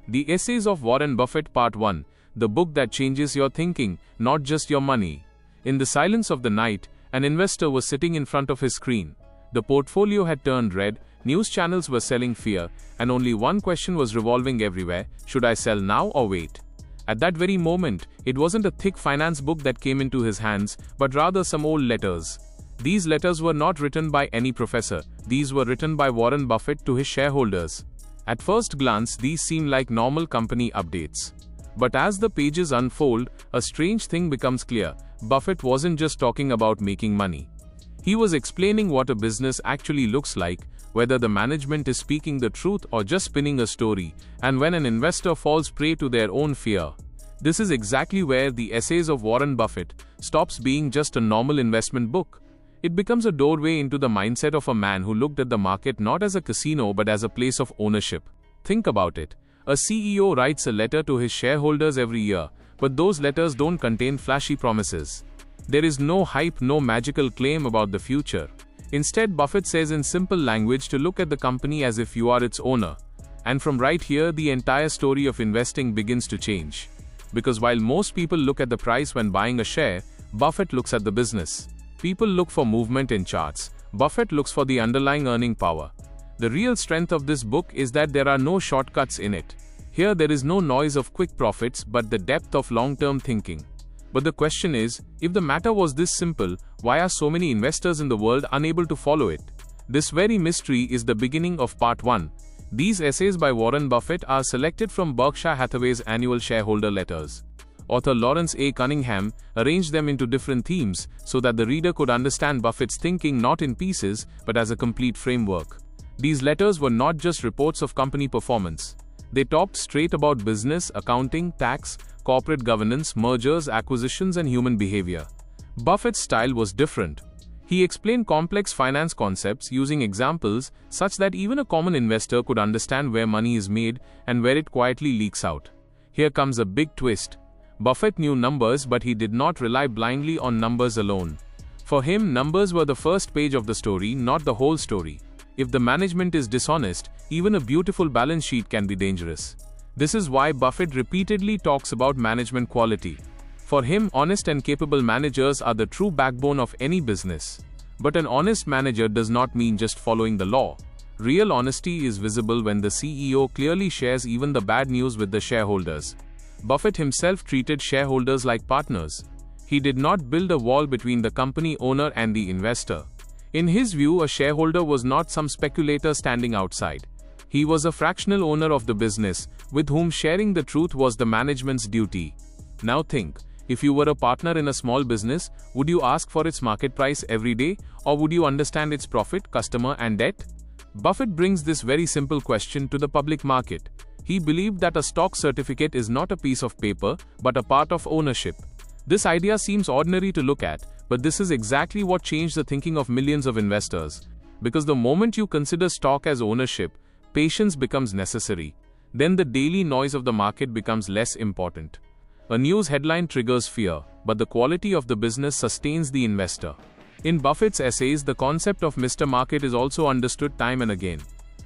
The Essays of Warren Buffett Part-1, the book that changes your thinking, not just your money. In the silence of the night, an investor was sitting in front of his screen. The portfolio had turned red, news channels were selling fear, and only one question was revolving everywhere: should I sell now or wait? At that very moment, it wasn't a thick finance book that came into his hands, but rather some old letters. These letters were not written by any professor, these were written by Warren Buffett to his shareholders. At first glance, these seem like normal company updates. But as the pages unfold, a strange thing becomes clear. Buffett wasn't just talking about making money. He was explaining what a business actually looks like, whether the management is speaking the truth or just spinning a story, and when an investor falls prey to their own fear. This is exactly where the Essays of Warren Buffett stops being just a normal investment book. It becomes a doorway into the mindset of a man who looked at the market not as a casino but as a place of ownership. Think about it. A CEO writes a letter to his shareholders every year, but those letters don't contain flashy promises. There is no hype, no magical claim about the future. Instead, Buffett says in simple language to look at the company as if you are its owner. And from right here, the entire story of investing begins to change. Because while most people look at the price when buying a share, Buffett looks at the business. People look for movement in charts. Buffett looks for the underlying earning power. The real strength of this book is that there are no shortcuts in it. Here there is no noise of quick profits but the depth of long-term thinking. But the question is, if the matter was this simple, why are so many investors in the world unable to follow it? This very mystery is the beginning of Part 1. These essays by Warren Buffett are selected from Berkshire Hathaway's annual shareholder letters. Author 𝐼𝐸 𝐚𝐭𝐞𝐬 arranged them into different themes so that the reader could understand Buffett's thinking not in pieces but as a complete framework. These letters were not just reports of company performance. They talked straight about business, accounting, tax, corporate governance, mergers, acquisitions, and human behavior. Buffett's style was different. He explained complex finance concepts using examples such that even a common investor could understand where money is made and where it quietly leaks out. Here comes a big twist. Buffett knew numbers, but he did not rely blindly on numbers alone. For him, numbers were the first page of the story, not the whole story. If the management is dishonest, even a beautiful balance sheet can be dangerous. This is why Buffett repeatedly talks about management quality. For him, honest and capable managers are the true backbone of any business. But an honest manager does not mean just following the law. Real honesty is visible when the CEO clearly shares even the bad news with the shareholders. Buffett himself treated shareholders like partners. He did not build a wall between the company owner and the investor. In his view, a shareholder was not some speculator standing outside. He was a fractional owner of the business, with whom sharing the truth was the management's duty. Now think, if you were a partner in a small business, would you ask for its market price every day, or would you understand its profit, customer, and debt? Buffett brings this very simple question to the public market. He believed that a stock certificate is not a piece of paper, but a part of ownership. This idea seems ordinary to look at, but this is exactly what changed the thinking of millions of investors. Because the moment you consider stock as ownership, patience becomes necessary. Then the daily noise of the market becomes less important. A news headline triggers fear, but the quality of the business sustains the investor. In Buffett's essays, the concept of Mr. Market is also understood time and again.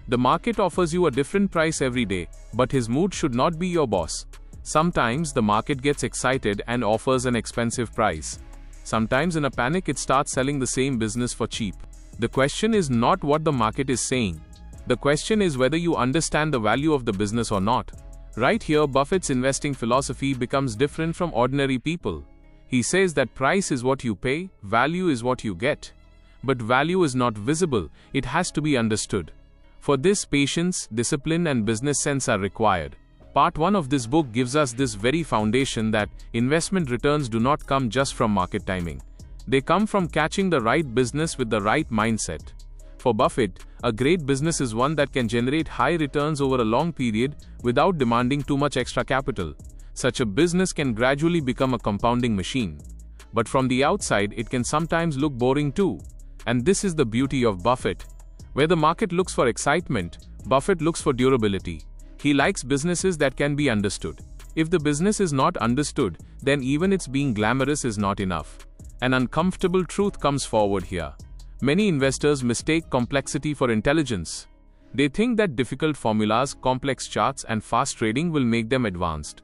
The market offers you a different price every day, but his mood should not be your boss. Sometimes the market gets excited and offers an expensive price. Sometimes in a panic it starts selling the same business for cheap. The question is not what the market is saying. The question is whether you understand the value of the business or not. Right here, Buffett's investing philosophy becomes different from ordinary people. He says that price is what you pay, value is what you get. But value is not visible, it has to be understood. For this, patience, discipline, and business sense are required. Part 1 of this book gives us this very foundation that investment returns do not come just from market timing. They come from catching the right business with the right mindset. For Buffett, a great business is one that can generate high returns over a long period without demanding too much extra capital. Such a business can gradually become a compounding machine. But from the outside, it can sometimes look boring too. And this is the beauty of Buffett. Where the market looks for excitement, Buffett looks for durability. He likes businesses that can be understood. If the business is not understood, then even its being glamorous is not enough. An uncomfortable truth comes forward here. Many investors mistake complexity for intelligence. They think that difficult formulas, complex charts, and fast trading will make them advanced.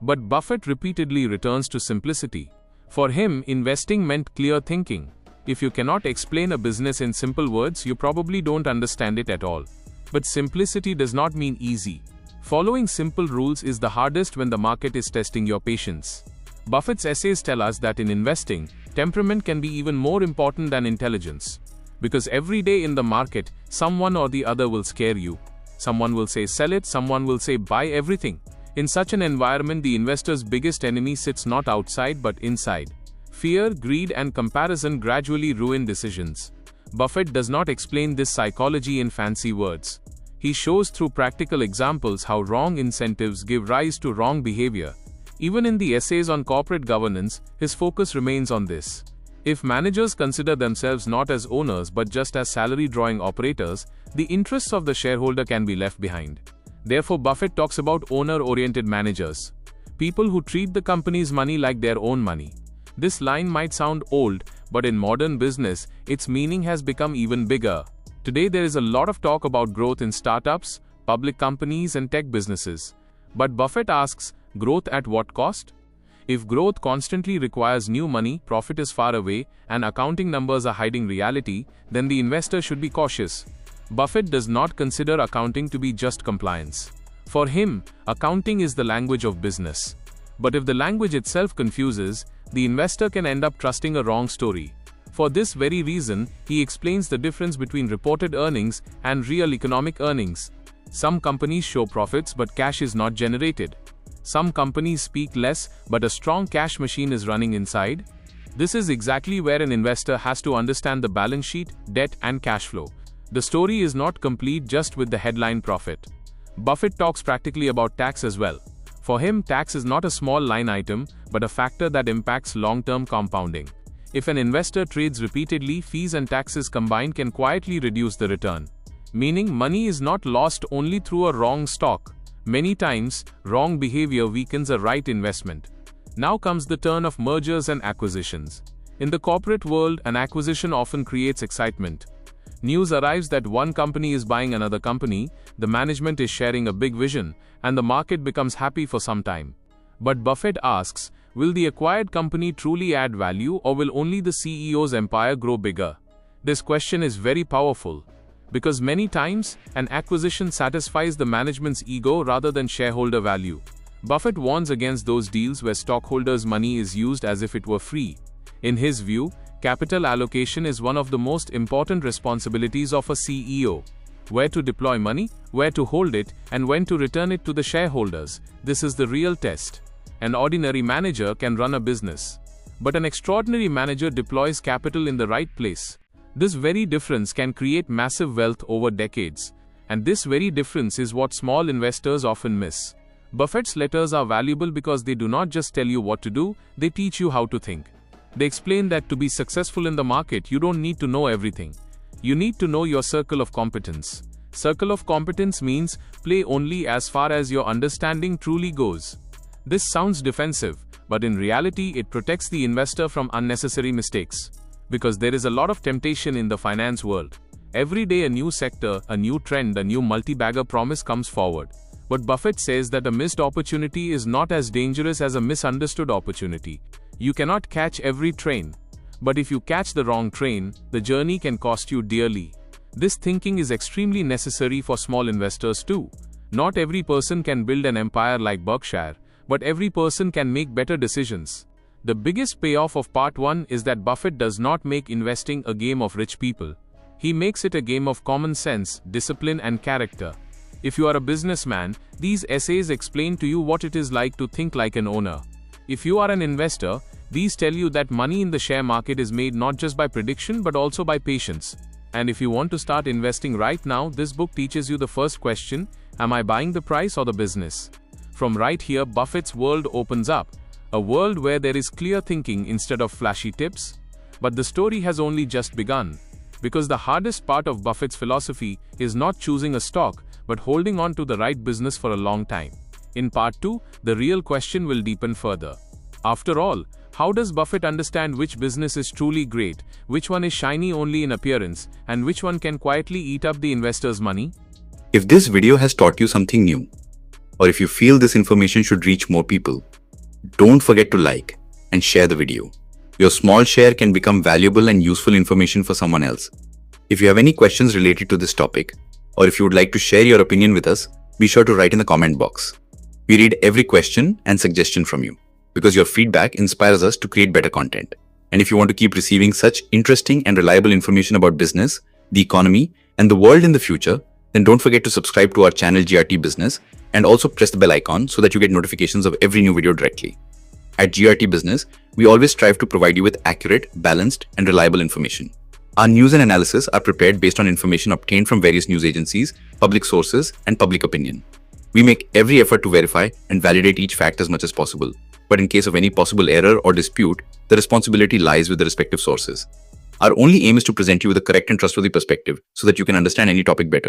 But Buffett repeatedly returns to simplicity. For him, investing meant clear thinking. If you cannot explain a business in simple words, you probably don't understand it at all. But simplicity does not mean easy. Following simple rules is the hardest when the market is testing your patience. Buffett's essays tell us that in investing, temperament can be even more important than intelligence. Because every day in the market, someone or the other will scare you. Someone will say sell it, someone will say buy everything. In such an environment, the investor's biggest enemy sits not outside but inside. Fear, greed, and comparison gradually ruin decisions. Buffett does not explain this psychology in fancy words. He shows through practical examples how wrong incentives give rise to wrong behavior. Even in the essays on corporate governance, his focus remains on this. If managers consider themselves not as owners but just as salary-drawing operators, the interests of the shareholder can be left behind. Therefore, Buffett talks about owner-oriented managers, people who treat the company's money like their own money. This line might sound old, but in modern business, its meaning has become even bigger. Today there is a lot of talk about growth in startups, public companies, and tech businesses. But Buffett asks, growth at what cost? If growth constantly requires new money, profit is far away, and accounting numbers are hiding reality, then the investor should be cautious. Buffett does not consider accounting to be just compliance. For him, accounting is the language of business. But if the language itself confuses, the investor can end up trusting a wrong story. For this very reason, he explains the difference between reported earnings and real economic earnings. Some companies show profits but cash is not generated. Some companies speak less but a strong cash machine is running inside. This is exactly where an investor has to understand the balance sheet, debt, and cash flow. The story is not complete just with the headline profit. Buffett talks practically about tax as well. For him, tax is not a small line item, but a factor that impacts long-term compounding. If an investor trades repeatedly, fees and taxes combined can quietly reduce the return. Meaning, money is not lost only through a wrong stock. Many times, wrong behavior weakens a right investment. Now comes the turn of mergers and acquisitions. In the corporate world, an acquisition often creates excitement. News arrives that one company is buying another company, the management is sharing a big vision, and the market becomes happy for some time. But Buffett asks, will the acquired company truly add value, or will only the CEO's empire grow bigger? This question is very powerful, because many times, an acquisition satisfies the management's ego rather than shareholder value. Buffett warns against those deals where stockholders' money is used as if it were free. In his view, capital allocation is one of the most important responsibilities of a CEO. Where to deploy money, where to hold it, and when to return it to the shareholders, this is the real test. An ordinary manager can run a business, but an extraordinary manager deploys capital in the right place. This very difference can create massive wealth over decades, and this very difference is what small investors often miss. Buffett's letters are valuable because they do not just tell you what to do, they teach you how to think. They explain that to be successful in the market, you don't need to know everything. You need to know your circle of competence. Circle of competence means play only as far as your understanding truly goes. This sounds defensive, but in reality it protects the investor from unnecessary mistakes. Because there is a lot of temptation in the finance world. Every day a new sector, a new trend, a new multi-bagger promise comes forward. But Buffett says that a missed opportunity is not as dangerous as a misunderstood opportunity. You cannot catch every train. But if you catch the wrong train, the journey can cost you dearly. This thinking is extremely necessary for small investors too. Not every person can build an empire like Berkshire, but every person can make better decisions. The biggest payoff of Part 1 is that Buffett does not make investing a game of rich people. He makes it a game of common sense, discipline, and character. If you are a businessman, these essays explain to you what it is like to think like an owner. If you are an investor, these tell you that money in the share market is made not just by prediction but also by patience. And if you want to start investing right now, this book teaches you the first question: am I buying the price or the business? From right here, Buffett's world opens up. A world where there is clear thinking instead of flashy tips. But the story has only just begun. Because the hardest part of Buffett's philosophy is not choosing a stock, but holding on to the right business for a long time. In Part 2, the real question will deepen further. After all, how does Buffett understand which business is truly great, which one is shiny only in appearance, and which one can quietly eat up the investor's money? If this video has taught you something new, or if you feel this information should reach more people, don't forget to like and share the video. Your small share can become valuable and useful information for someone else. If you have any questions related to this topic, or if you would like to share your opinion with us, be sure to write in the comment box. We read every question and suggestion from you, because your feedback inspires us to create better content. And if you want to keep receiving such interesting and reliable information about business, the economy, and the world in the future, then don't forget to subscribe to our channel GRT Business and also press the bell icon so that you get notifications of every new video directly. At GRT Business, we always strive to provide you with accurate, balanced, and reliable information. Our news and analysis are prepared based on information obtained from various news agencies, public sources, and public opinion. We make every effort to verify and validate each fact as much as possible, but in case of any possible error or dispute, the responsibility lies with the respective sources. Our only aim is to present you with a correct and trustworthy perspective so that you can understand any topic better.